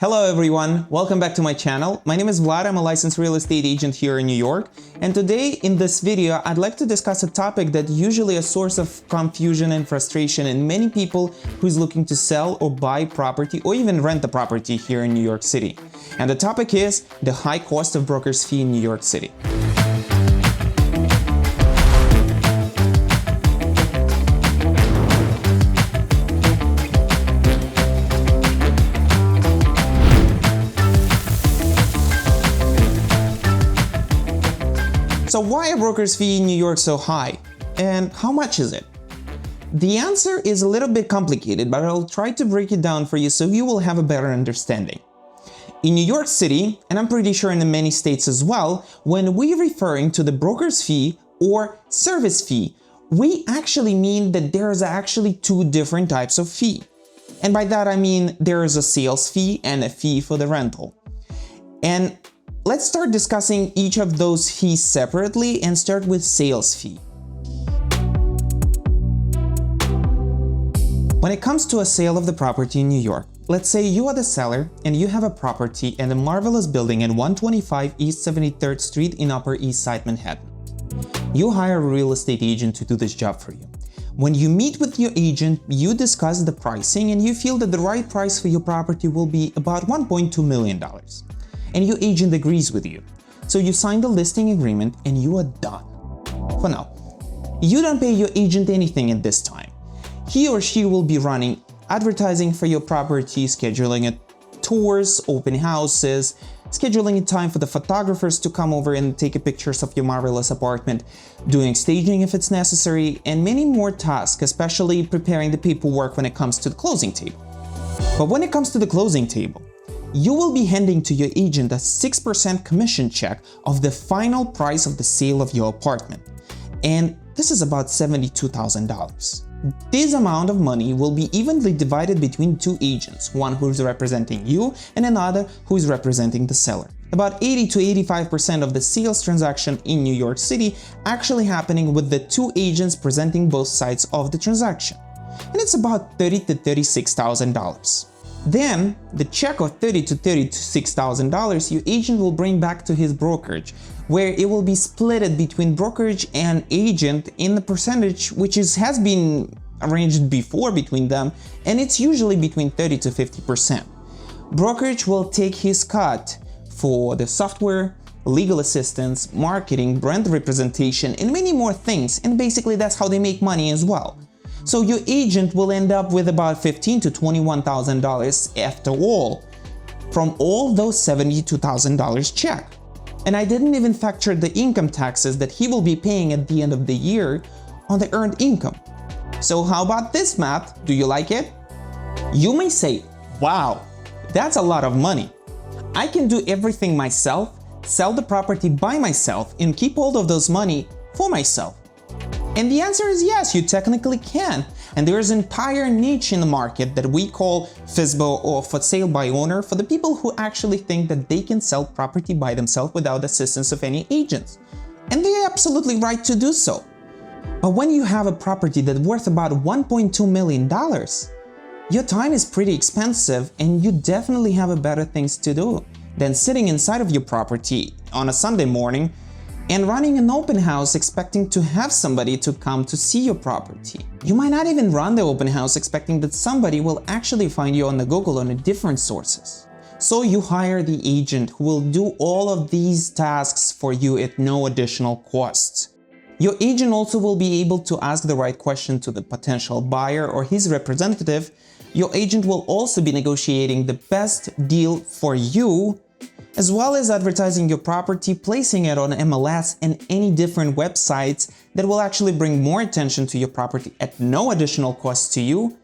Hello everyone, welcome back to my channel. My name is Vlad, I'm a licensed real estate agent here in New York. And today in this video, I'd like to discuss a topic that usually a source of confusion and frustration in many people who's looking to sell or buy property or even rent a property here in New York City. And the topic is the high cost of broker's fee in New York City. So why are broker's fee in New York so high? And how much is it? The answer is a little bit complicated, but I'll try to break it down for you so you will have a better understanding. In New York City, and I'm pretty sure in the many states as well, when we're referring to the broker's fee or service fee, we actually mean that there's actually two different types of fee. And by that I mean there is a sales fee and a fee for the rental. And let's start discussing each of those fees separately and start with sales fee. When it comes to a sale of the property in New York, let's say you are the seller and you have a property in a marvelous building at 125 East 73rd Street in Upper East Side, Manhattan. You hire a real estate agent to do this job for you. When you meet with your agent, you discuss the pricing and you feel that the right price for your property will be about $1.2 million. And your agent agrees with you. So you sign the listing agreement and you are done. For now, you don't pay your agent anything at this time. He or she will be running advertising for your property, scheduling tours, open houses, scheduling a time for the photographers to come over and take pictures of your marvelous apartment, doing staging if it's necessary, and many more tasks, especially preparing the paperwork when it comes to the closing table. But when it comes to the closing table, you will be handing to your agent a 6% commission check of the final price of the sale of your apartment. And this is about $72,000. This amount of money will be evenly divided between two agents, one who is representing you and another who is representing the seller. About 80 to 85% of the sales transaction in New York City actually happening with the two agents presenting both sides of the transaction. And it's about $30,000 to $36,000. Then, the check of $30,000 to $36,000 your agent will bring back to his brokerage, where it will be split between brokerage and agent in the percentage which has been arranged before between them, and it's usually between 30 to 50%. Brokerage will take his cut for the software, legal assistance, marketing, brand representation, and many more things, and basically that's how they make money as well. So your agent will end up with about $15,000 to $21,000 after all, from all those $72,000 check. And I didn't even factor the income taxes that he will be paying at the end of the year on the earned income. So how about this math? Do you like it? You may say, wow, that's a lot of money. I can do everything myself, sell the property by myself, and keep hold of those money for myself. And the answer is yes, you technically can. And there is an entire niche in the market that we call FSBO, or for sale by owner, for the people who actually think that they can sell property by themselves without assistance of any agents. And they're absolutely right to do so. But when you have a property that's worth about $1.2 million, your time is pretty expensive and you definitely have better things to do than sitting inside of your property on a Sunday morning and running an open house expecting to have somebody to come to see your property. You might not even run the open house expecting that somebody will actually find you on the Google on different sources. So you hire the agent who will do all of these tasks for you at no additional cost. Your agent also will be able to ask the right question to the potential buyer or his representative. Your agent will also be negotiating the best deal for you, as well as advertising your property, placing it on MLS and any different websites that will actually bring more attention to your property at no additional cost to you.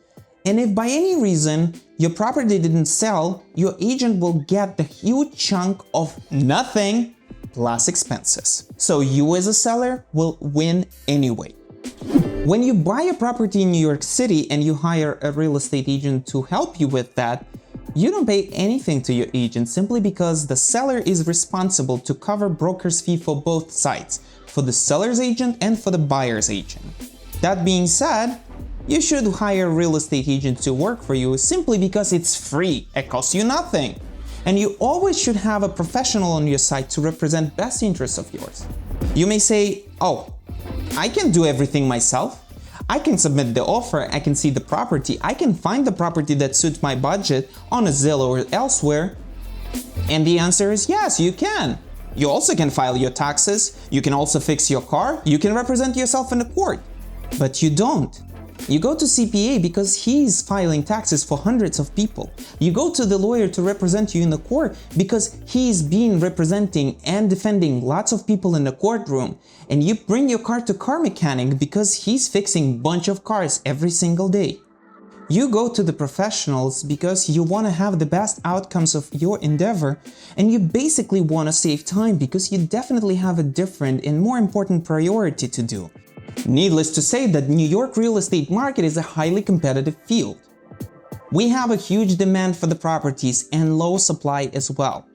And if by any reason your property didn't sell, your agent will get the huge chunk of nothing plus expenses. So you as a seller will win anyway. When you buy a property in New York City and you hire a real estate agent to help you with that, you don't pay anything to your agent simply because the seller is responsible to cover broker's fee for both sides, for the seller's agent and for the buyer's agent. That being said, you should hire a real estate agent to work for you simply because it's free, it costs you nothing. And you always should have a professional on your side to represent best interests of yours. You may say, oh, I can do everything myself. I can submit the offer, I can see the property, I can find the property that suits my budget on a Zillow or elsewhere. And the answer is yes, you can. You also can file your taxes, you can also fix your car, you can represent yourself in the court. But you don't. You go to CPA because he's filing taxes for hundreds of people. You go to the lawyer to represent you in the court because he's been representing and defending lots of people in the courtroom. And you bring your car to car mechanic because he's fixing a bunch of cars every single day. You go to the professionals because you want to have the best outcomes of your endeavor, and you basically want to save time because you definitely have a different and more important priority to do. Needless to say that New York real estate market is a highly competitive field. We have a huge demand for the properties and low supply as well.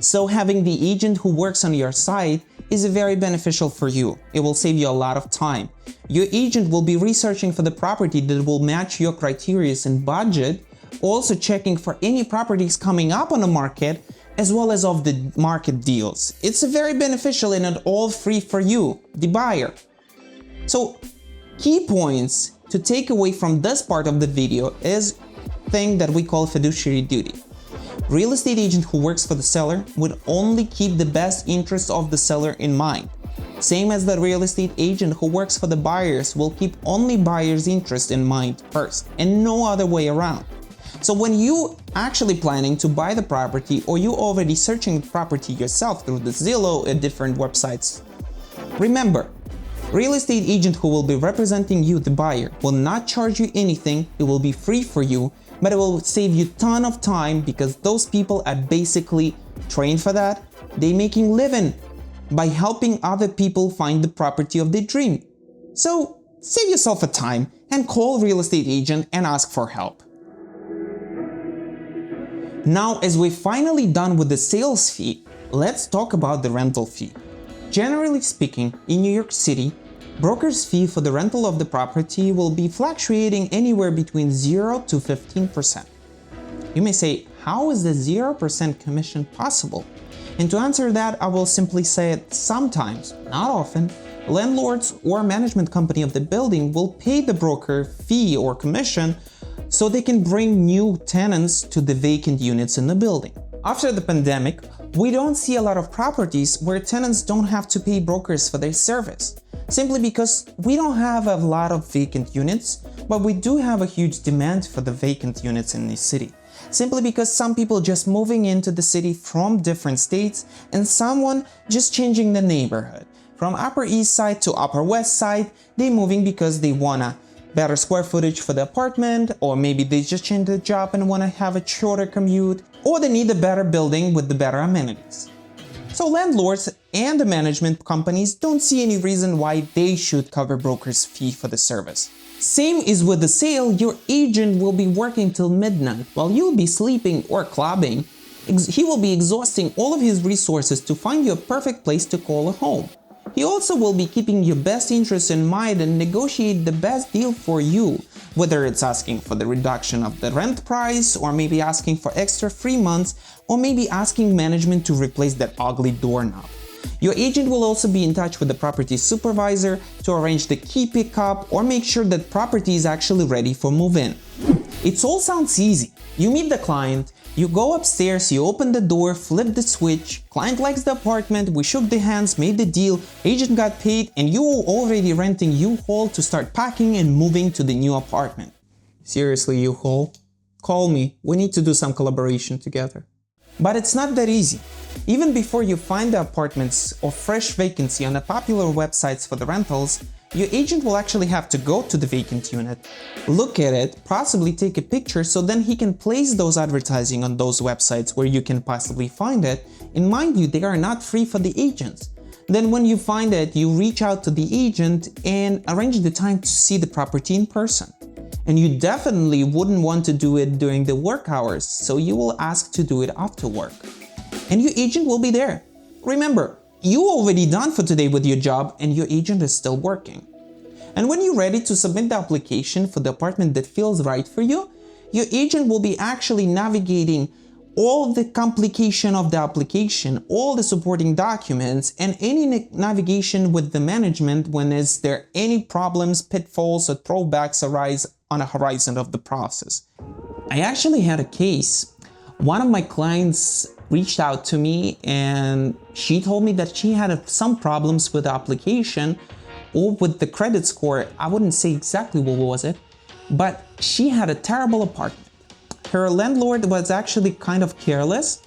So having the agent who works on your side is very beneficial for you. It will save you a lot of time. Your agent will be researching for the property that will match your criteria and budget, also checking for any properties coming up on the market, as well as of the market deals. It's very beneficial and all free for you, the buyer. So, key points to take away from this part of the video is thing that we call fiduciary duty. Real estate agent who works for the seller would only keep the best interests of the seller in mind. Same as the real estate agent who works for the buyers will keep only buyers' interest in mind first and no other way around. So when you actually planning to buy the property or you already searching the property yourself through the Zillow and different websites, remember, real estate agent who will be representing you, the buyer, will not charge you anything. It will be free for you, but it will save you a ton of time because those people are basically trained for that. They're making living by helping other people find the property of their dream. So save yourself a time and call real estate agent and ask for help. Now, as we're finally done with the sales fee, let's talk about the rental fee. Generally speaking, in New York City, broker's fee for the rental of the property will be fluctuating anywhere between 0 to 15%. You may say, how is the 0% commission possible? And to answer that, I will simply say it sometimes, not often, landlords or management company of the building will pay the broker fee or commission so they can bring new tenants to the vacant units in the building. After the pandemic, we don't see a lot of properties where tenants don't have to pay brokers for their service. Simply because we don't have a lot of vacant units, but we do have a huge demand for the vacant units in the city. Simply because some people just moving into the city from different states and someone just changing the neighborhood. From Upper East Side to Upper West Side, they moving because they wanna better square footage for the apartment, or maybe they just changed the job and wanna have a shorter commute, or they need a better building with the better amenities. So landlords and the management companies don't see any reason why they should cover broker's fee for the service. Same is with the sale. Your agent will be working till midnight while you'll be sleeping or clubbing. He will be exhausting all of his resources to find you a perfect place to call a home. He also will be keeping your best interests in mind and negotiate the best deal for you, whether it's asking for the reduction of the rent price, or maybe asking for extra free months, or maybe asking management to replace that ugly doorknob. Your agent will also be in touch with the property supervisor to arrange the key pickup or make sure that property is actually ready for move-in. It all sounds easy. You meet the client, you go upstairs, you open the door, flip the switch, client likes the apartment, we shook the hands, made the deal, agent got paid, and you are already renting U-Haul to start packing and moving to the new apartment. Seriously, U-Haul? Call me, we need to do some collaboration together. But it's not that easy. Even before you find the apartments or fresh vacancy on the popular websites for the rentals, your agent will actually have to go to the vacant unit, look at it, possibly take a picture so then he can place those advertising on those websites where you can possibly find it. And mind you, they are not free for the agents. Then when you find it, you reach out to the agent and arrange the time to see the property in person. And you definitely wouldn't want to do it during the work hours, so you will ask to do it after work. And your agent will be there. Remember, you already done for today with your job and your agent is still working. And when you're ready to submit the application for the apartment that feels right for you, your agent will be actually navigating all the complication of the application, all the supporting documents, and any navigation with the management when is there any problems, pitfalls, or throwbacks arise on a horizon of the process. I actually had a case. One of my clients reached out to me and she told me that she had some problems with the application or with the credit score. I wouldn't say exactly what was it, but she had a terrible apartment. Her landlord was actually kind of careless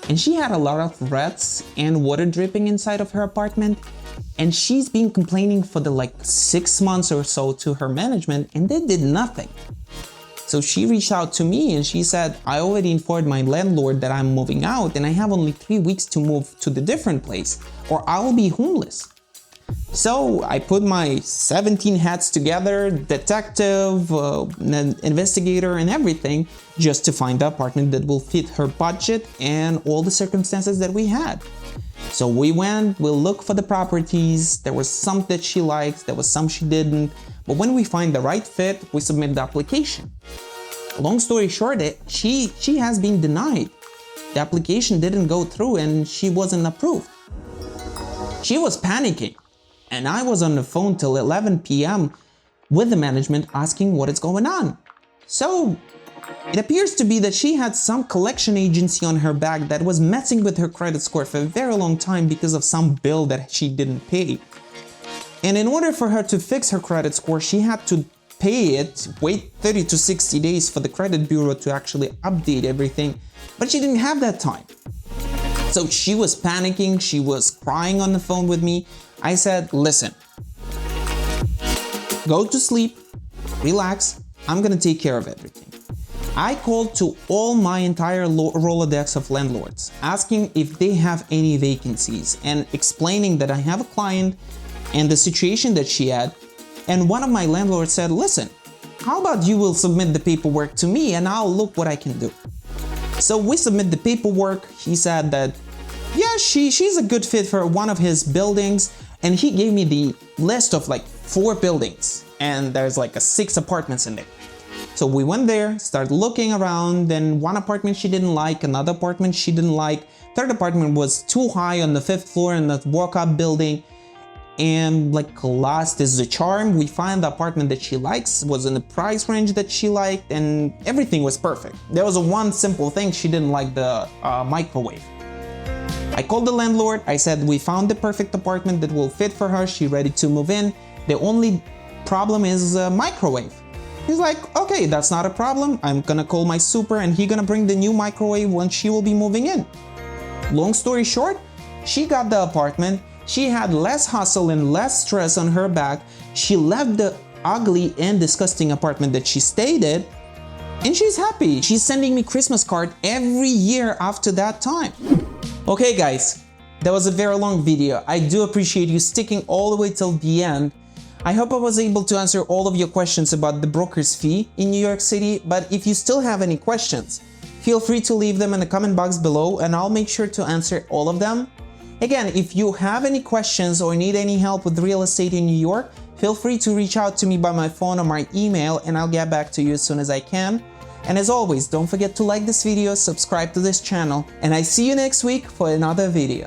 and she had a lot of rats and water dripping inside of her apartment, and she's been complaining for the 6 months or so to her management and they did nothing. So she reached out to me and she said, I already informed my landlord that I'm moving out and I have only 3 weeks to move to the different place or I will be homeless. So I put my 17 hats together, detective, investigator, and everything, just to find the apartment that will fit her budget and all the circumstances that we had. So we looked for the properties. There was some that she liked, there was some she didn't. But when we find the right fit, we submit the application. Long story short, she has been denied. The application didn't go through and she wasn't approved. She was panicking. And I was on the phone till 11 p.m. with the management asking what is going on. So it appears to be that she had some collection agency on her back that was messing with her credit score for a very long time because of some bill that she didn't pay. And in order for her to fix her credit score, she had to pay it, wait 30 to 60 days for the credit bureau to actually update everything, but she didn't have that time. So she was panicking, she was crying on the phone with me. I said, listen, go to sleep, relax, I'm gonna take care of everything. I called to all my entire Rolodex of landlords, asking if they have any vacancies and explaining that I have a client and the situation that she had. And one of my landlords said, listen, how about you will submit the paperwork to me and I'll look what I can do. So we submit the paperwork. He said that, yeah, she's a good fit for one of his buildings. And he gave me the list of 4 buildings and there's 6 apartments in there. So we went there, started looking around, then one apartment she didn't like, another apartment she didn't like, third apartment was too high on the 5th floor in the walk-up building. And last is the charm. We find the apartment that she likes, was in the price range that she liked, and everything was perfect. There was one simple thing, she didn't like the microwave. I called the landlord, I said we found the perfect apartment that will fit for her, she's ready to move in. The only problem is a microwave. He's like, okay, that's not a problem. I'm gonna call my super and he's gonna bring the new microwave when she will be moving in. Long story short, she got the apartment, she had less hustle and less stress on her back, she left the ugly and disgusting apartment that she stayed in, and she's happy. She's sending me Christmas card every year after that time. Okay guys, that was a very long video. I do appreciate you sticking all the way till the end. I hope I was able to answer all of your questions about the broker's fee in New York City, but if you still have any questions, feel free to leave them in the comment box below and I'll make sure to answer all of them. Again, if you have any questions or need any help with real estate in New York, feel free to reach out to me by my phone or my email and I'll get back to you as soon as I can. And as always, don't forget to like this video, subscribe to this channel, and I see you next week for another video.